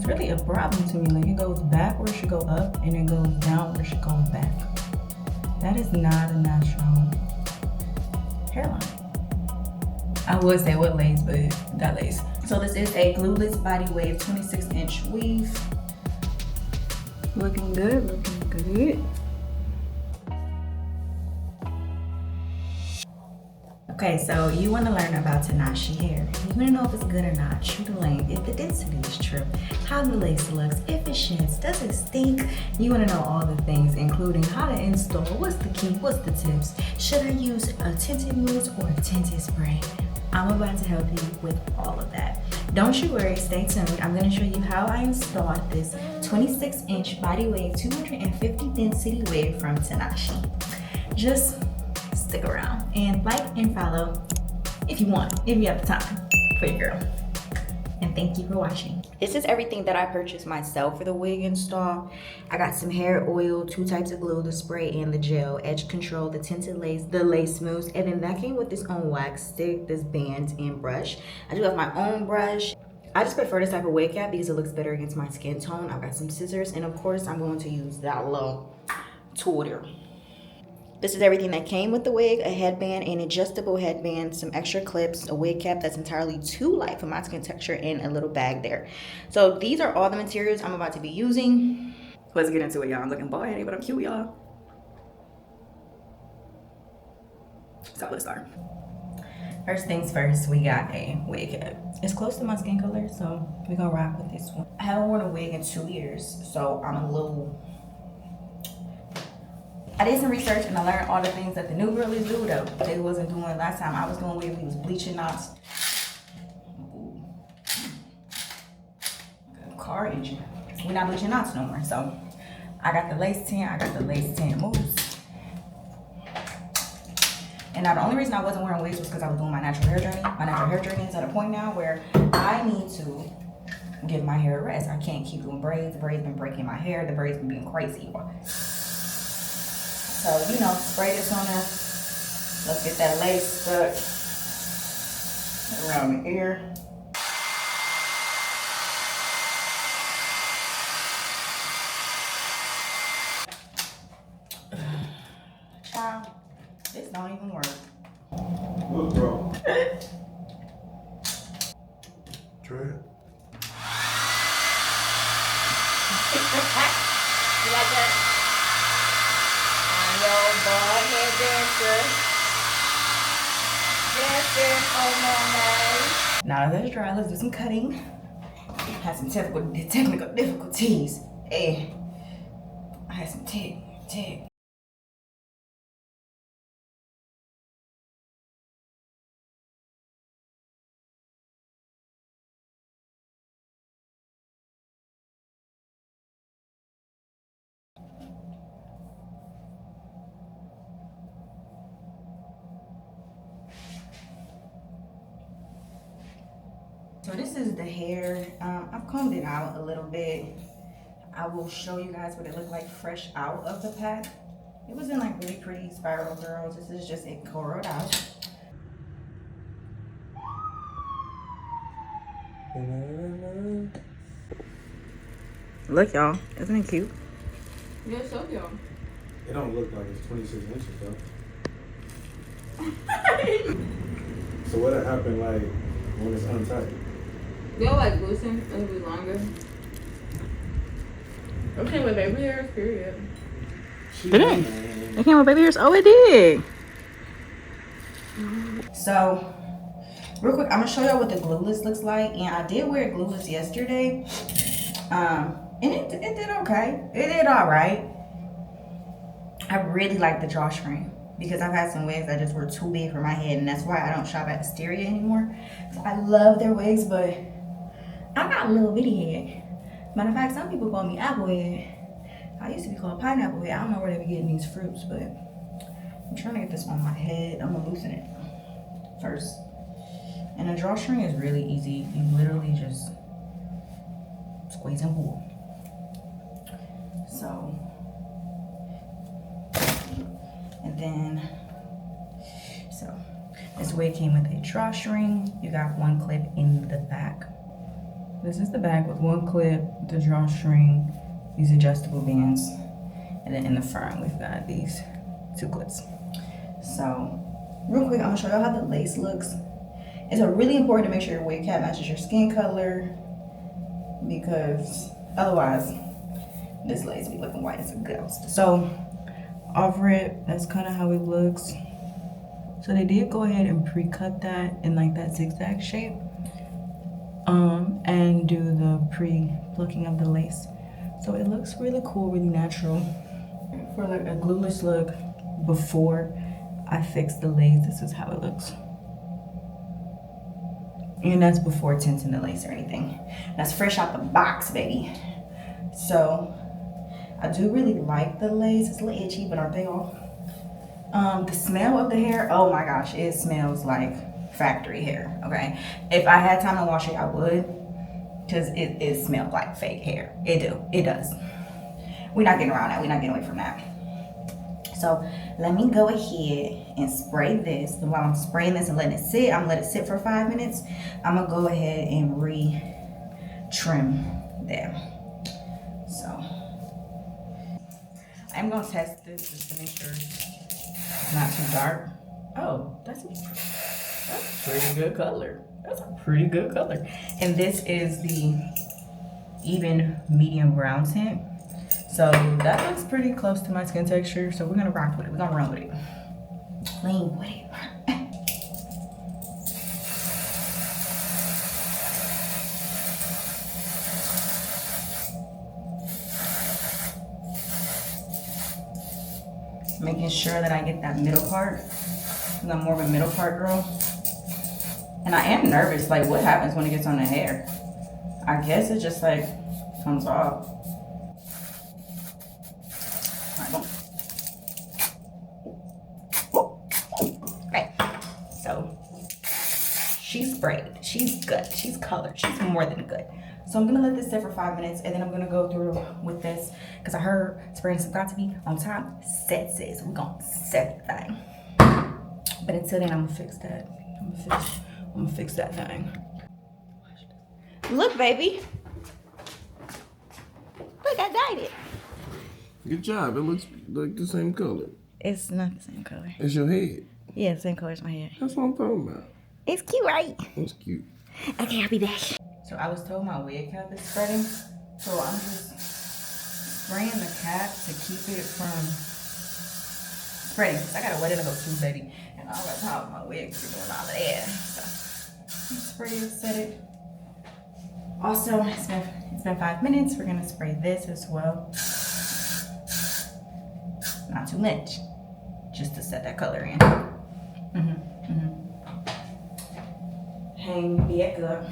It's really a problem to me. Like, it goes back where it should go up, and it goes down where it should go back. That is not a natural hairline. I would say what lace, but that lace. So this is a glueless body wave 26-inch weave. Looking good, looking good. Okay, so you want to learn about Tinashe Hair. You want to know if it's good or not, true to length, if the density is true, how the lace looks, if it sheds, does it stink? You want to know all the things, including how to install, what's the key, what's the tips, should I use a tinted mousse or a tinted spray? I'm about to help you with all of that. Don't you worry, stay tuned. I'm going to show you how I installed this 26-inch body wave 250 density wave from Tinashe. Just stick around and like and follow if you want, if you have the time for your girl. And thank you for watching. This is everything that I purchased myself for the wig install. I got some hair oil, 2 types of glue, the spray and the gel, edge control, the tinted lace, the lace mousse, and then that came with this own wax stick, this band and brush. I do have my own brush. I just prefer this type of wig cap because it looks better against my skin tone. I've got some scissors, and of course I'm going to use that little tool there. This is everything that came with the wig: a headband, an adjustable headband, some extra clips, a wig cap that's entirely too light for my skin texture, and a little bag there. So these are all the materials I'm about to be using. Let's get into it, y'all. I'm looking bald-headed, but I'm cute, y'all. So let's start. First things first, we got a wig cap. It's close to my skin color, so we're gonna rock with this one. I haven't worn a wig in 2 years, so I'm a little... I did some research and I learned all the things that the new girlies do though. They wasn't doing last time I was doing wigs. We was bleaching knots. Car engine. We're not bleaching knots no more. So I got the lace tint. I got the lace tint mousse. And now the only reason I wasn't wearing wigs was because I was doing my natural hair journey. My natural hair journey is at a point now where I need to give my hair a rest. I can't keep doing braids. The braids been breaking my hair. The braids been being crazy. So, you know, spray this on there. Let's get that lace stuck around the ear. Child, this don't even work. Look, bro. Try it. You like that? Bald-head dancer. Dancing on my night. Now that it's dry, let's do some cutting. Had some technical difficulties. Hey, I had some tick. So this is the hair. I've combed it out a little bit. I will show you guys what it looked like fresh out of the pack. It was in like really pretty spiral curls. This is just it curled out. Look, y'all. Isn't it cute? Yeah, so y'all. It don't look like it's 26 inches though. So what'll happen like when it's untight? They'll like loosen, it'll be longer. Okay, with baby hairs, period. Did it? It came with baby hairs? Oh, it did. So, real quick, I'm gonna show y'all what the glueless looks like. And I did wear glueless yesterday. And it did okay. It did all right. I really like the drawstring because I've had some wigs that just were too big for my head, and that's why I don't shop at Asteria anymore. So I love their wigs, but I got a little bitty head. Matter of fact, some people call me applehead. I used to be called pineapple head. I don't know where they were getting these fruits, but I'm trying to get this on my head. I'm gonna loosen it first. And the drawstring is really easy. You literally just squeeze and pull. So, and then, this wig came with a drawstring. You got one clip in the back. this is the back with one clip, the drawstring, these adjustable bands, and then in the front we've got these 2 clips. So real quick, I'm gonna show y'all how the lace looks. It's really important to make sure your wig cap matches your skin color, because otherwise this lace be looking white as a ghost. So over it, that's kind of how it looks. So they did go ahead and pre-cut that in like that zigzag shape, and do the pre-plucking of the lace. So it looks really cool, really natural. For like a glueless look before I fix the lace, this is how it looks. And that's before tinting the lace or anything. That's fresh out the box, baby. So I do really like the lace. It's a little itchy, but aren't they all? The smell of the hair, oh my gosh, it smells like factory hair, okay? If I had time to wash it, I would, because it smells like fake hair. It does. We're not getting around that. We're not getting away from that. So let me go ahead and spray this. And while I'm spraying this and letting it sit, I'm gonna let it sit for 5 minutes. I'm gonna go ahead and re-trim there. So I'm gonna test this just to make sure it's not too dark. Oh, that's a pretty good color. That's a pretty good color. And this is the even medium brown tint. So that looks pretty close to my skin texture. So we're gonna rock with it. We're gonna run with it. Lean with it. Making sure that I get that middle part. Because I'm more of a middle part girl. And I am nervous, like what happens when it gets on the hair? I guess it just like comes off. Okay, so she's sprayed, she's good, she's colored, she's more than good. So I'm gonna let this sit for 5 minutes, and then I'm gonna go through with this because I heard spraying some got to be on time. Sexy, so we're gonna set the thing. But until then, I'm gonna fix that. I'm gonna fix that thing. Look, baby. Look, I dyed it. Good job. It looks like the same color. It's not the same color. It's your head. Yeah, the same color as my hair. That's what I'm talking about. It's cute, right? That's cute. Okay, I'll be back. So I was told my wig cap is spreading, so I'm just spraying the cap to keep it from spreading. Cause I gotta wet it to go too, baby, and I don't got time with my wig to be doing all of that. So spray it, set it. Also, it's been 5 minutes. We're gonna spray this as well. Not too much, just to set that color in. Hang back up.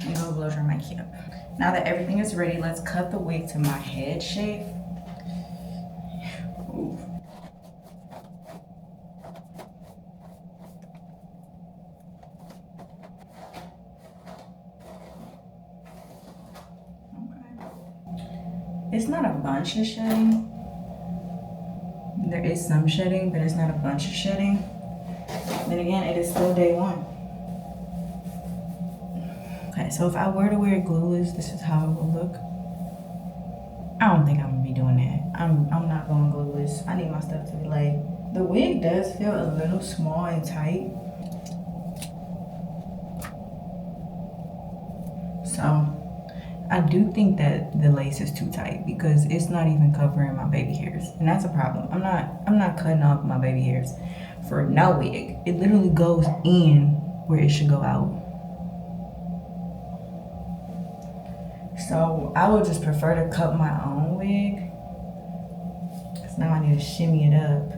And go blow dry my cap. Now that everything is ready, let's cut the wig to my head shape. Ooh. Okay. It's not a bunch of shedding. There is some shedding, but it's not a bunch of shedding. Then again, it is still day 1. Okay, so if I were to wear glueless, this is how it would look. I don't think I'm gonna be doing that. I'm not going glueless. I need my stuff to be laid. The wig does feel a little small and tight. So I do think that the lace is too tight because it's not even covering my baby hairs. And that's a problem. I'm not cutting off my baby hairs for no wig. It literally goes in where it should go out. So I would just prefer to cut my own wig. Cause now I need to shimmy it up.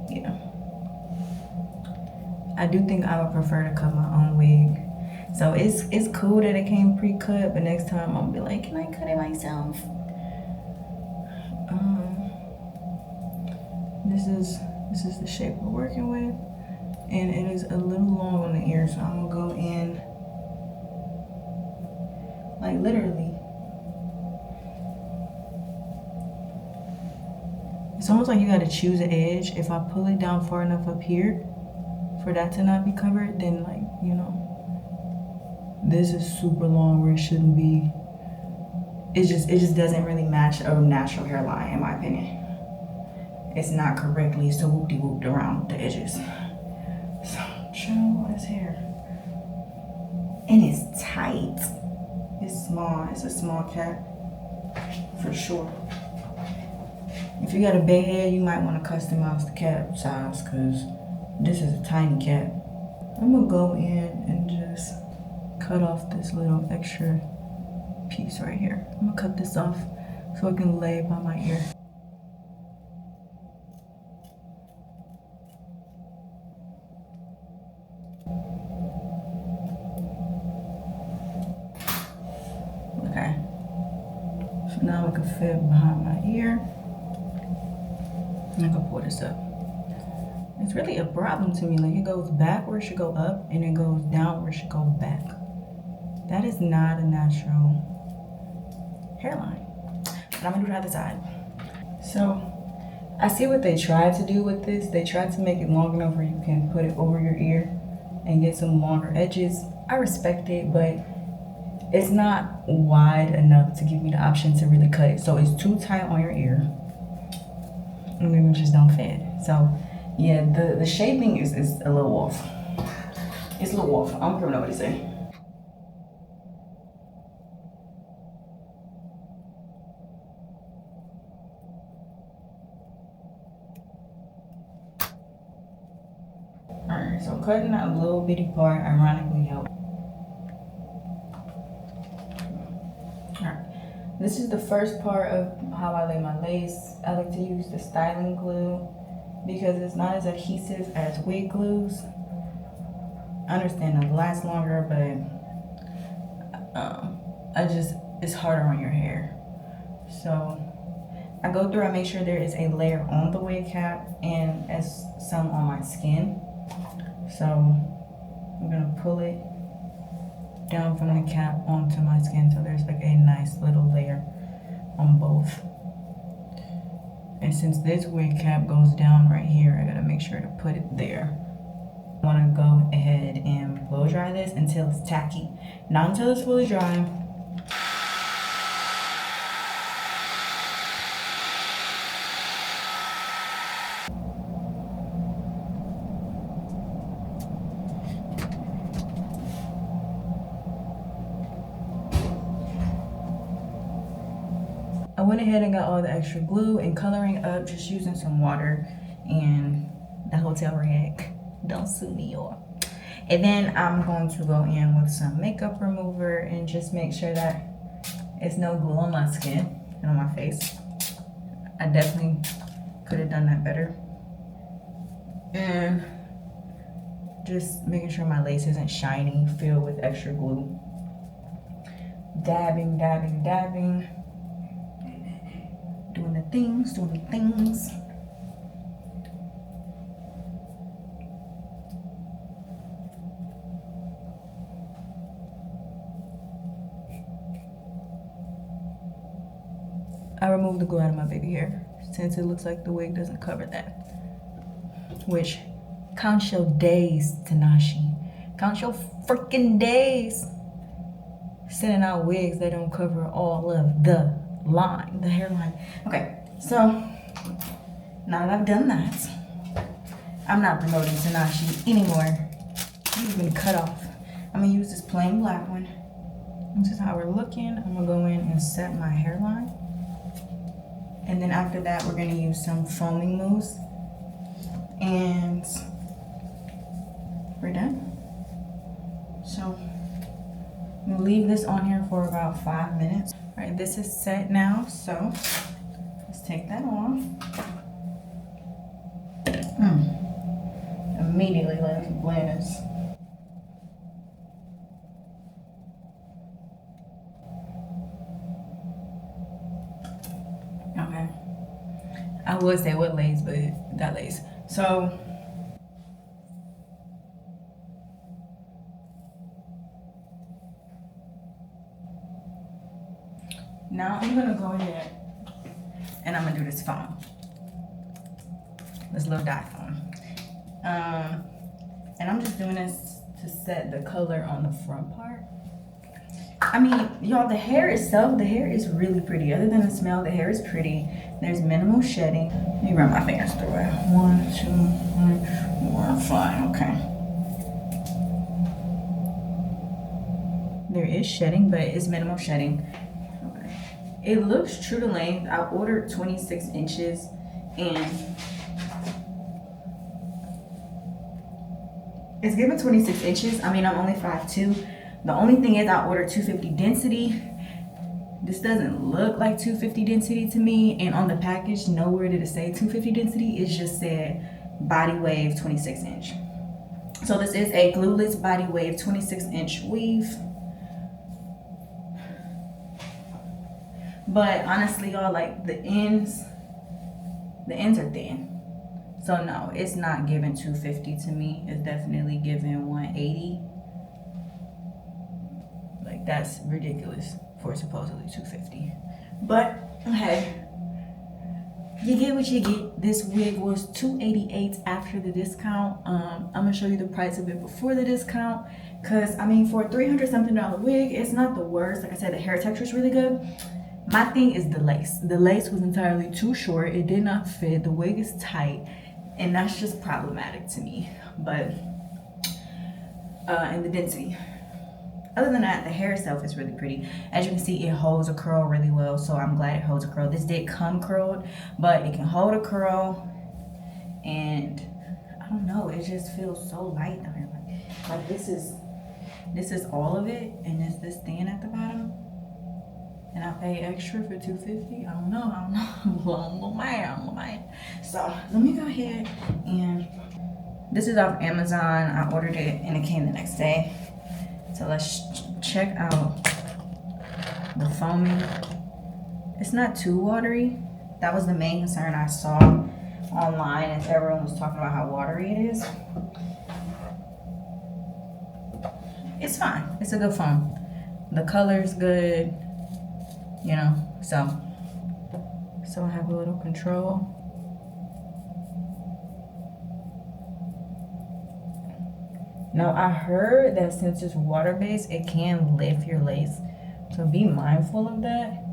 Yeah. I do think I would prefer to cut my own wig. So it's cool that it came pre-cut, but next time I'm gonna be like, can I cut it myself? This is the shape we're working with. And it is a little long on the ear, so I'm gonna go in like literally. It's almost like you gotta choose an edge. If I pull it down far enough up here for that to not be covered, then like, you know, This is super long where it shouldn't be. It just doesn't really match a natural hairline in my opinion. It's not correctly so whoop-de-whooped around the edges. So chill his hair. And it's tight. It's small. It's a small cat for sure. If you got a big head, you might want to customize the cat size because this is a tiny cat. I'm gonna go in and just cut off this little extra piece right here. I'm gonna cut this off so it can lay by my ear. Okay. So now we can fit behind my ear. And I can pull this up. It's really a problem to me. Like it goes back where it should go up and it goes down where it should go back. That is not a natural hairline. But I'm gonna do the other side. So I see what they tried to do with this. They tried to make it long enough where you can put it over your ear and get some longer edges. I respect it, but it's not wide enough to give me the option to really cut it. So it's too tight on your ear and then it just don't fit. So yeah, the shaping is a little off. It's a little off. I don't care what nobody say. Alright, so cutting that little bitty part ironically helped. Alright, this is the first part of how I lay my lace. I like to use the styling glue because it's not as adhesive as wig glues. I understand it lasts longer, but it's harder on your hair. So I go through and make sure there is a layer on the wig cap and as some on my skin. So I'm gonna pull it down from the cap onto my skin so there's like a nice little layer on both. And since this wig cap goes down right here, I gotta make sure to put it there. I wanna go ahead and blow dry this until it's tacky. Not until it's fully dry. I went ahead and got all the extra glue and coloring up just using some water and the hotel rag. Don't sue me, y'all. And then I'm going to go in with some makeup remover and just make sure that it's no glue on my skin and on my face. I definitely could have done that better. And just making sure my lace isn't shiny, filled with extra glue. Dabbing, dabbing, dabbing. Doing the things, doing the things. I removed the glue out of my baby hair since it looks like the wig doesn't cover that. Which, count your days, Tinashe. Count your freaking days. Sending out wigs that don't cover all of the line, the hairline. Okay, so now that I've done that, I'm not promoting Tinashe anymore. He's been cut off. I'm gonna use this plain black one. This is how we're looking. I'm gonna go in and set my hairline. And then after that, we're gonna use some foaming mousse. And we're done. So I'm gonna leave this on here for about 5 minutes. All right, this is set now, so let's take that off. Immediately let me blend this. Okay. I would say what lace, but that lace. So now I'm gonna go ahead and I'm gonna do this foam. This little dye foam. And I'm just doing this to set the color on the front part. I mean, y'all, the hair itself, the hair is really pretty. Other than the smell, the hair is pretty. There's minimal shedding. Let me run my fingers through it. 1, 2, 3, 4, 5. Okay. There is shedding, but it's minimal shedding. Okay. It looks true to length. I ordered 26 inches and it's given 26 inches. I mean, I'm only 5'2". The only thing is I ordered 250 density. This doesn't look like 250 density to me. And on the package, nowhere did it say 250 density. It just said body wave 26 inch. So this is a glueless body wave 26 inch weave. But honestly, y'all, like the ends are thin. So no, it's not giving 250 to me. It's definitely giving 180. Like that's ridiculous for supposedly 250. But hey, you get what you get. This wig was $288 after the discount. I'm gonna show you the price of it before the discount. Cause I mean, for a $300-something wig, it's not the worst. Like I said, the hair texture is really good. My thing is the lace. The lace was entirely too short. It did not fit. The wig is tight, and that's just problematic to me. But and the density. Other than that, the hair itself is really pretty. As you can see, it holds a curl really well, so I'm glad it holds a curl. This did come curled, but it can hold a curl, and I don't know, it just feels so light down here. Like this is all of it, and it's this thin at the bottom. And I pay extra for $250. I don't know. I'm a little mad. So let me go ahead and this is off Amazon. I ordered it and it came the next day. So let's check out the foaming. It's not too watery. That was the main concern I saw online, as everyone was talking about how watery it is. It's fine. It's a good foam. The color's good. You know, so I have a little control. Now I heard that since it's water-based, it can lift your lace, so be mindful of that.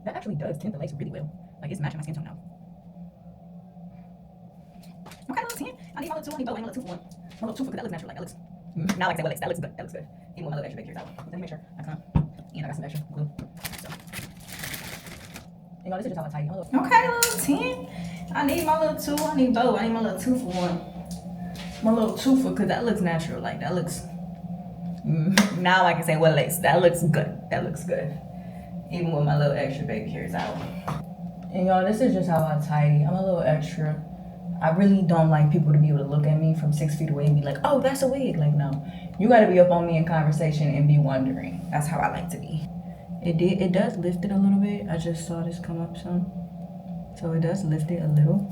That actually does tint the lace really well. Like it's matching my skin tone now. Okay, little tint. I need my little two. I need both. I need my little two for one. My little two, because that looks natural. Like that looks. Now, like I said, that looks good. That looks good. Even with my little extra big hairs out. Let me make sure I come. And I got some extra glue. So, you know, this is just how I tidy. Okay, little 10. I need my little two. I need both. I need my little two for one. My little two for, because that looks natural. Like that looks. Now I can say what lace. That looks good. That looks good. Even with my little extra baby hairs out. And y'all, this is just how I tidy. I'm a little extra. I really don't like people to be able to look at me from 6 feet away and be like, oh, that's a wig. Like, no. You got to be up on me in conversation and be wondering. That's how I like to be. It does lift it a little bit. I just saw this come up some. So it does lift it a little.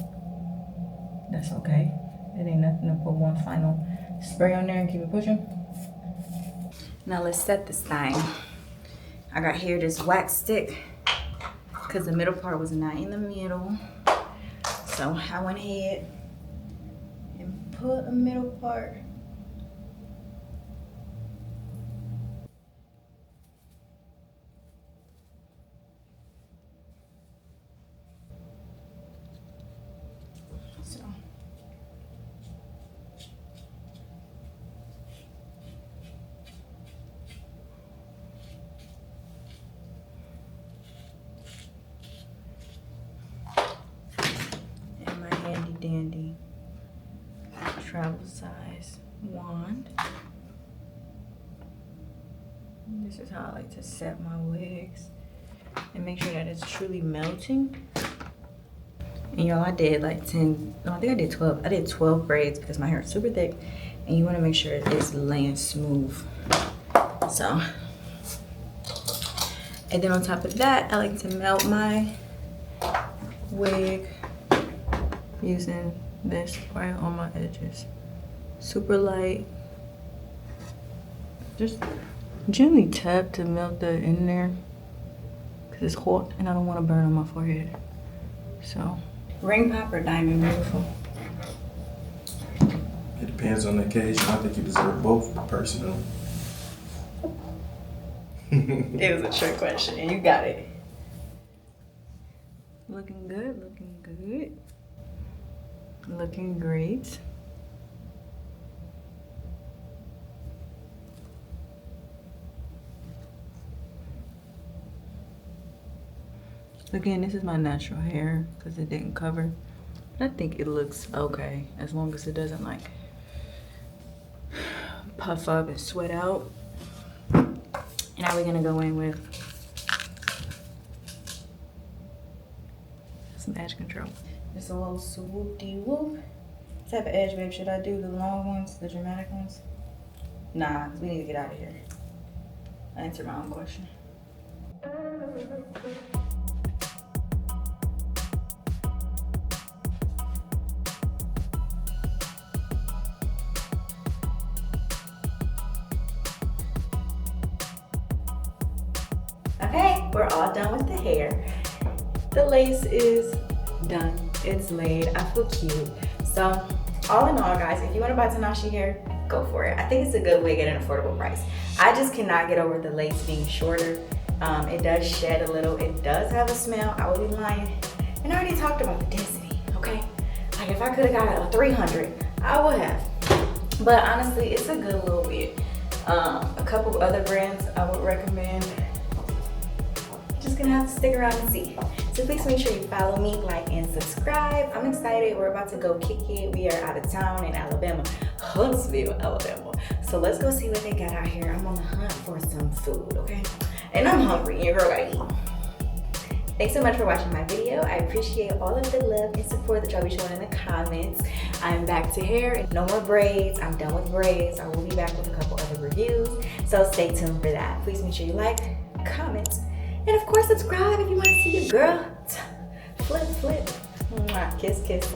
That's okay. It ain't nothing to put one final spray on there and keep it pushing. Now let's set this thing. I got here this wax stick because the middle part was not in the middle. So I went ahead and put a middle part. So. Handy dandy travel size wand. This is how I like to set my wigs and make sure that it's truly melting. And y'all, I did like 10, no, I think I did 12. I did 12 braids because my hair is super thick and you want to make sure it's laying smooth. So, and then on top of that, I like to melt my wig using this right on my edges. Super light. Just gently tap to melt that in there because it's hot and I don't want to burn on my forehead. So, ring pop or diamond, beautiful. Depends on the occasion. I think you deserve both, personally. It was a trick question, and you got it. Looking good, looking good. Looking great. Again, this is my natural hair because it didn't cover. But I think it looks okay as long as it doesn't like puff up and sweat out. Now we're gonna go in with some edge control. Just a little swoop-de-whoop. What type of edge, babe, should I do? The long ones, the dramatic ones? Nah, because we need to get out of here. I answered my own question. Okay, we're all done with the hair. The lace is done. It's laid. I feel cute. So, all in all, guys, if you want to buy Tinashe hair, go for it. I think it's a good wig at an affordable price. I just cannot get over the lace being shorter. It does shed a little. It does have a smell. I would be lying. And I already talked about the density, okay? Like, if I could have got a 300, I would have. But honestly, it's a good little wig. A couple other brands I would recommend. Just gonna have to stick around and see. So please make sure you follow me, like, and subscribe. I'm excited. We're about to go kick it. We are out of town in Alabama, Huntsville, Alabama. So let's go see what they got out here. I'm on the hunt for some food, okay? And I'm hungry. Your girl gotta eat. Thanks so much for watching my video. I appreciate all of the love and support that y'all be showing in the comments. I'm back to hair. No more braids. I'm done with braids. I will be back with a couple other reviews. So stay tuned for that. Please make sure you like, comment, and of course subscribe if you want to see your girl flip. Mwah. Kiss, kiss.